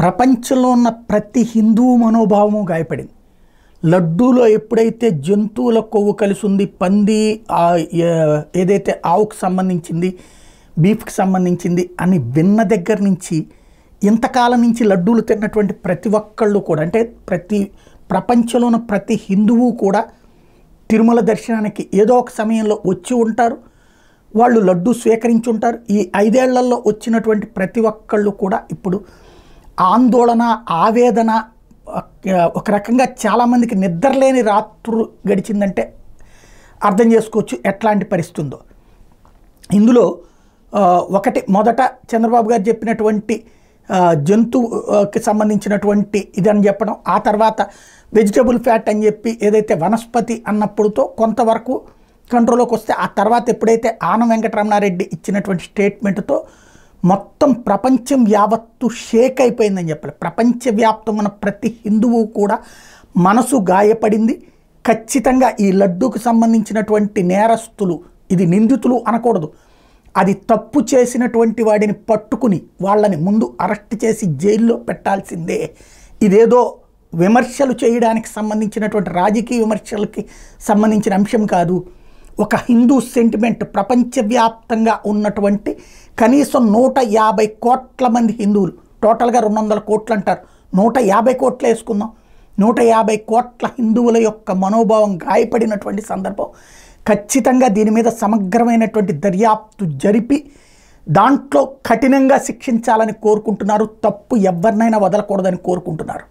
ప్రపంచంలో ఉన్న ప్రతి హిందువు మనోభావము గాయపడింది. లడ్డూలో ఎప్పుడైతే జంతువుల కొవ్వు కలిసి ఉంది, పంది ఏదైతే ఆవుకు సంబంధించింది, బీఫ్కి సంబంధించింది అని విన్న దగ్గర నుంచి ఇంతకాలం నుంచి లడ్డూలు తిన్నటువంటి ప్రతి ఒక్కళ్ళు కూడా, అంటే ప్రపంచంలో ఉన్న ప్రతి హిందువు కూడా తిరుమల దర్శనానికి ఏదో ఒక సమయంలో వచ్చి ఉంటారు. వాళ్ళు లడ్డు స్వీకరించి ఉంటారు. ఈ 5 ఏళ్లలో వచ్చినటువంటి ప్రతి ఒక్కళ్ళు కూడా ఇప్పుడు ఆందోళన, ఆవేదన, ఒక రకంగా చాలామందికి నిద్రలేని రాత్రులు గడిచిందంటే అర్థం చేసుకోవచ్చు ఎట్లాంటి పరిస్థితి ఉందో. ఇందులో ఒకటి, మొదట చంద్రబాబు గారు చెప్పినటువంటి జంతువుకి సంబంధించినటువంటి ఇదని చెప్పడం, ఆ తర్వాత వెజిటబుల్ ఫ్యాట్ అని చెప్పి ఏదైతే వనస్పతి అన్నప్పుడుతో కొంతవరకు కంట్రోల్లోకి వస్తే, ఆ తర్వాత ఎప్పుడైతే ఆనం వెంకటరమణారెడ్డి ఇచ్చినటువంటి స్టేట్మెంట్తో మొత్తం ప్రపంచం యావత్తు షేక్ అయిపోయిందని చెప్పాలి. ప్రపంచవ్యాప్తంగా ఉన్న ప్రతి హిందువు కూడా మనసు గాయపడింది. ఖచ్చితంగా ఈ లడ్డూకు సంబంధించినటువంటి నేరస్తులు, ఇది నిందితులు అనకూడదు, అది తప్పు చేసినటువంటి వాడిని పట్టుకుని వాళ్ళని ముందు అరెస్ట్ చేసి జైల్లో పెట్టాల్సిందే. ఇదేదో విమర్శలు చేయడానికి సంబంధించినటువంటి రాజకీయ విమర్శలకి సంబంధించిన అంశం కాదు. ఒక హిందూ సెంటిమెంట్, ప్రపంచవ్యాప్తంగా ఉన్నటువంటి కనీసం 150 కోట్ల మంది హిందువులు, టోటల్గా 200 కోట్లు అంటారు, 150 కోట్లు వేసుకుందాం, 150 కోట్ల హిందువుల యొక్క మనోభావం గాయపడినటువంటి సందర్భం. ఖచ్చితంగా దీని మీద సమగ్రమైనటువంటి దర్యాప్తు జరిపి దాంట్లో కఠినంగా శిక్షించాలని కోరుకుంటున్నారు. తప్పు ఎవరినైనా వదలకూడదని కోరుకుంటున్నారు.